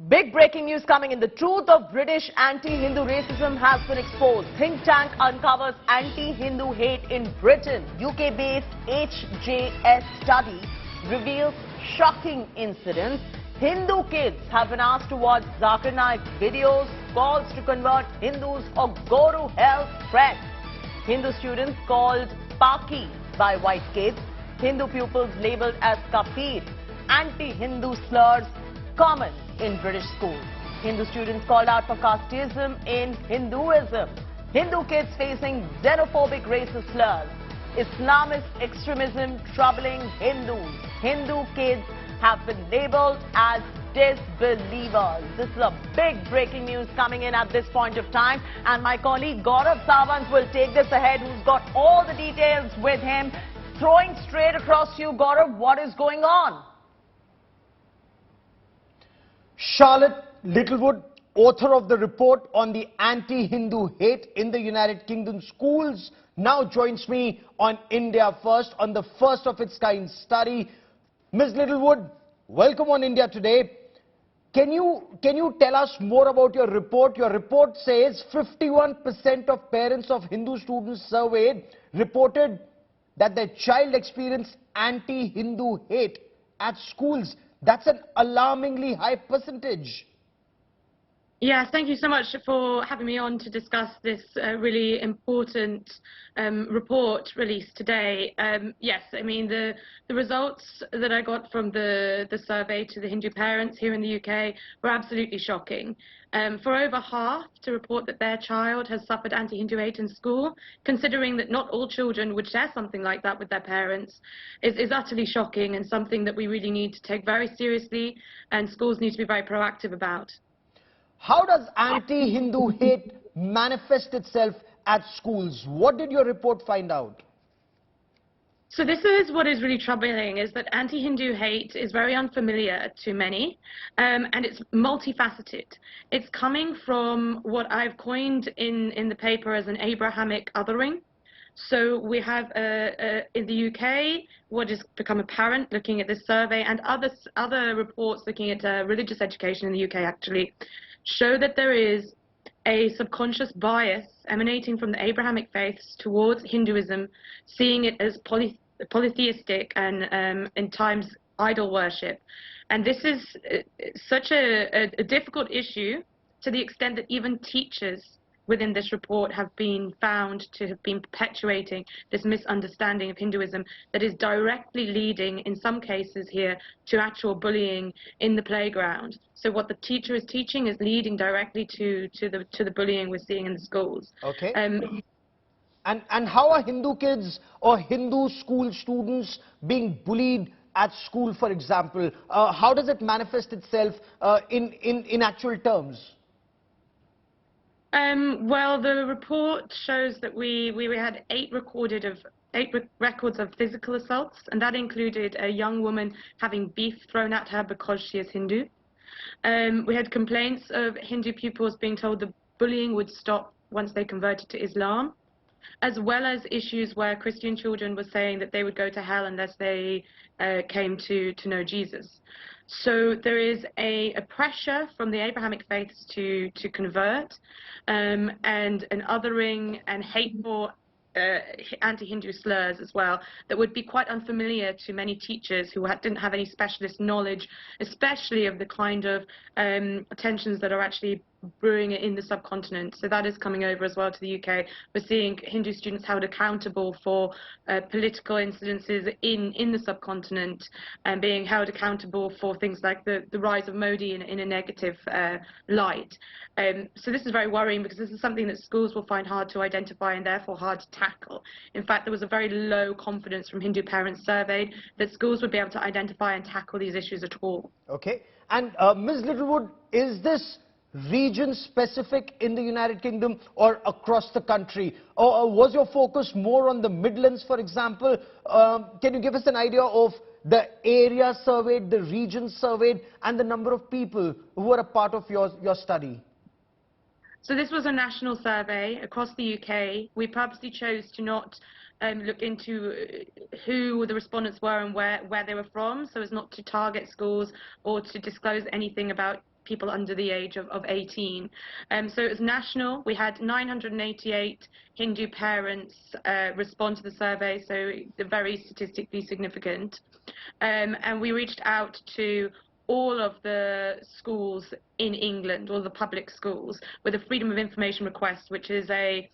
Big breaking news coming in. The truth of British anti-Hindu racism has been exposed. Think tank uncovers anti-Hindu hate in Britain. UK-based HJS study reveals shocking incidents. Hindu kids have been asked to watch Zakir Naik videos, calls to convert Hindus or go to hell threats. Hindu students called Paki by white kids. Hindu pupils labelled as kafir. Anti-Hindu slurs common in British schools. Hindu students called out for casteism in Hinduism. Hindu kids facing xenophobic racist slurs. Islamist extremism troubling Hindus. Hindu kids have been labelled as disbelievers. This is a big breaking news coming in at this point of time, and my colleague Gaurav Sawant will take this ahead, who's got all the details with him. Throwing straight across to you, Gaurav, what is going on? Charlotte Littlewood, author of the report on the anti-Hindu hate in the United Kingdom schools, now joins me on India First, on the first of its kind study. Ms. Littlewood, welcome on India Today. Can you tell us more about your report? Your report says 51% of parents of Hindu students surveyed reported that their child experienced anti-Hindu hate at schools. That's an alarmingly high percentage. Yeah, thank you so much for having me on to discuss this really important report released today. Yes, I mean, the results that I got from the survey to the Hindu parents here in the UK were absolutely shocking. For over half to report that their child has suffered anti-Hindu hate in school, considering that not all children would share something like that with their parents, is utterly shocking and something that we really need to take very seriously, and schools need to be very proactive about. How does anti-Hindu hate manifest itself at schools? What did your report find out? So this is what is really troubling, is that anti-Hindu hate is very unfamiliar to many, and it's multifaceted. It's coming from what I've coined in the paper as an Abrahamic othering. So we have in the UK, what has become apparent looking at this survey, and other reports looking at religious education in the UK actually, show that there is a subconscious bias emanating from the Abrahamic faiths towards Hinduism, seeing it as polytheistic and in times idol worship. And this is such a difficult issue, to the extent that even teachers within this report have been found to have been perpetuating this misunderstanding of Hinduism that is directly leading, in some cases here, to actual bullying in the playground. So what the teacher is teaching is leading directly to the bullying we're seeing in the schools. Okay. And how are Hindu kids or Hindu school students being bullied at school, for example? How does it manifest itself in actual terms? Well, the report shows that we had eight records of physical assaults, and that included a young woman having beef thrown at her because she is Hindu. We had complaints of Hindu pupils being told the bullying would stop once they converted to Islam, as well as issues where Christian children were saying that they would go to hell unless they came to know Jesus. So there is a pressure from the Abrahamic faiths to convert, and an othering and hateful anti-Hindu slurs as well that would be quite unfamiliar to many teachers who didn't have any specialist knowledge, especially of the kind of tensions that are actually brewing in the subcontinent. So that is coming over as well to the UK. We're seeing Hindu students held accountable for political incidences in the subcontinent, and being held accountable for things like the rise of Modi in a negative light. So this is very worrying, because this is something that schools will find hard to identify and therefore hard to tackle. In fact, there was a very low confidence from Hindu parents surveyed that schools would be able to identify and tackle these issues at all. Okay. And Ms. Littlewood, is this region specific in the United Kingdom or across the country? Or was your focus more on the Midlands, for example? Can you give us an idea of the area surveyed, the region surveyed, and the number of people who were a part of your study? So this was a national survey across the UK. We purposely chose to not look into who the respondents were and where they were from, so as not to target schools or to disclose anything about people under the age of 18. So it was national. We had 988 Hindu parents respond to the survey, so very statistically significant. And we reached out to all of the schools in England, all the public schools, with a Freedom of Information request, which is a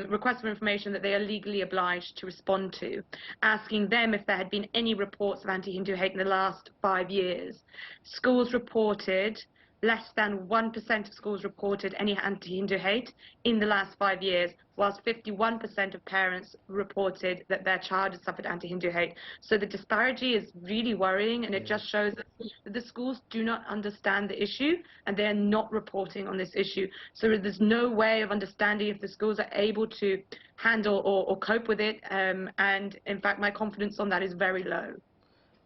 request for information that they are legally obliged to respond to, asking them if there had been any reports of anti-Hindu hate in the last 5 years. Schools reported, less than 1% of schools reported any anti-Hindu hate in the last 5 years, whilst 51% of parents reported that their child had suffered anti-Hindu hate. So the disparity is really worrying, and it just shows that the schools do not understand the issue, and they are not reporting on this issue. So there's no way of understanding if the schools are able to handle or cope with it, and in fact my confidence on that is very low.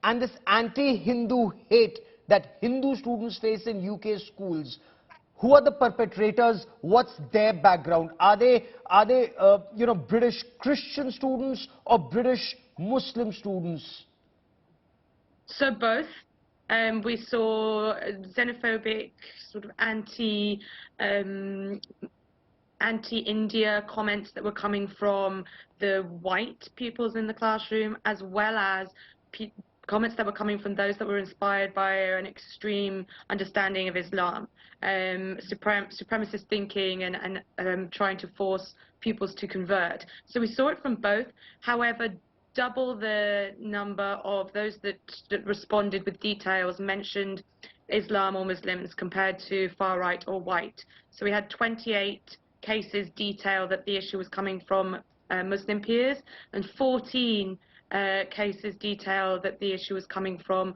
And this anti-Hindu hate that Hindu students face in UK schools, who are the perpetrators? What's their background? Are they British Christian students or British Muslim students? So both. We saw xenophobic, sort of anti-India comments that were coming from the white pupils in the classroom, as well as comments that were coming from those that were inspired by an extreme understanding of Islam, supremacist thinking, and trying to force pupils to convert. So we saw it from both. However, double the number of those that responded with details mentioned Islam or Muslims compared to far right or white. So we had 28 cases detail that the issue was coming from Muslim peers, and 14 cases detail that the issue was coming from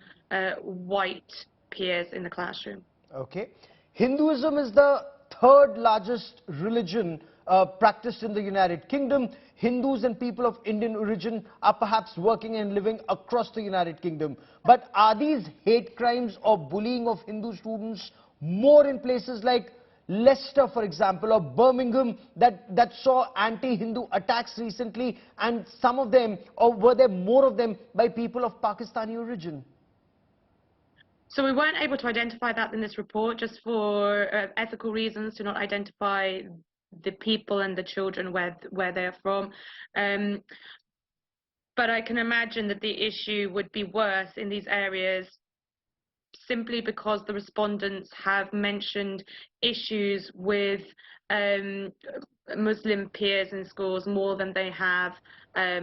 white peers in the classroom. Okay. Hinduism is the third largest religion practiced in the United Kingdom. Hindus and people of Indian origin are perhaps working and living across the United Kingdom. But are these hate crimes or bullying of Hindu students more in places like Leicester, for example, or Birmingham, that saw anti-Hindu attacks recently, and some of them, or were there more of them, by people of Pakistani origin? So we weren't able to identify that in this report, just for ethical reasons, to not identify the people and the children where they're from. But I can imagine that the issue would be worse in these areas simply because the respondents have mentioned issues with Muslim peers in schools more than they have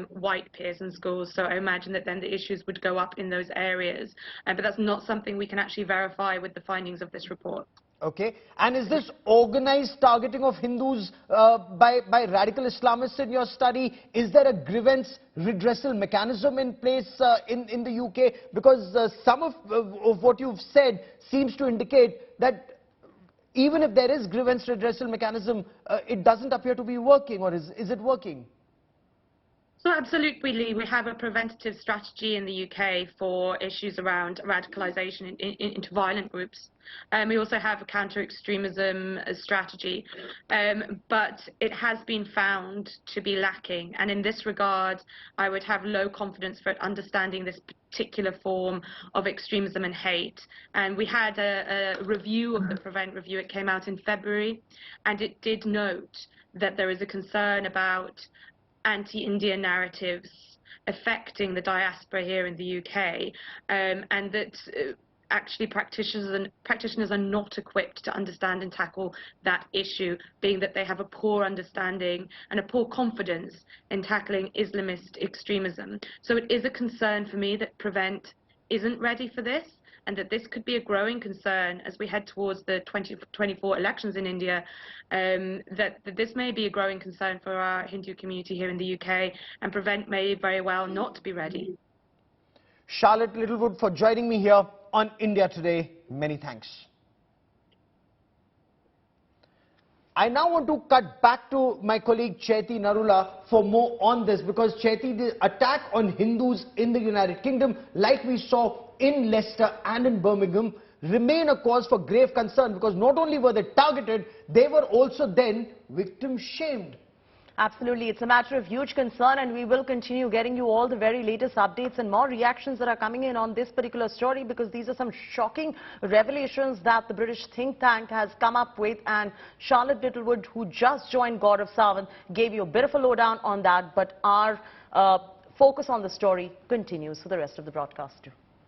white peers in schools. So I imagine that then the issues would go up in those areas. But that's not something we can actually verify with the findings of this report. Okay. And is this organized targeting of Hindus by radical Islamists in your study? Is there a grievance redressal mechanism in place in the UK? Because some of what you've said seems to indicate that even if there is grievance redressal mechanism, it doesn't appear to be working, or is it working? So absolutely, we have a preventative strategy in the UK for issues around radicalisation into violent groups. We also have a counter-extremism strategy, but it has been found to be lacking. And in this regard, I would have low confidence for understanding this particular form of extremism and hate. And we had a review of the Prevent Review. It came out in February, and it did note that there is a concern about anti-India narratives affecting the diaspora here in the UK, and that actually practitioners are not equipped to understand and tackle that issue, being that they have a poor understanding and a poor confidence in tackling Islamist extremism. So it is a concern for me that Prevent isn't ready for this, and that this could be a growing concern as we head towards the 2024 elections in India, that this may be a growing concern for our Hindu community here in the UK, and Prevent may very well not be ready. Charlotte Littlewood, for joining me here on India Today. Many thanks. I now want to cut back to my colleague Chaiti Narula for more on this, because Chaiti, the attack on Hindus in the United Kingdom, like we saw in Leicester and in Birmingham, remain a cause for grave concern, because not only were they targeted, they were also then victim shamed. Absolutely. It's a matter of huge concern, and we will continue getting you all the very latest updates and more reactions that are coming in on this particular story, because these are some shocking revelations that the British think tank has come up with. And Charlotte Littlewood, who just joined Gaurav Sawant, gave you a bit of a lowdown on that. But our focus on the story continues for the rest of the broadcast too.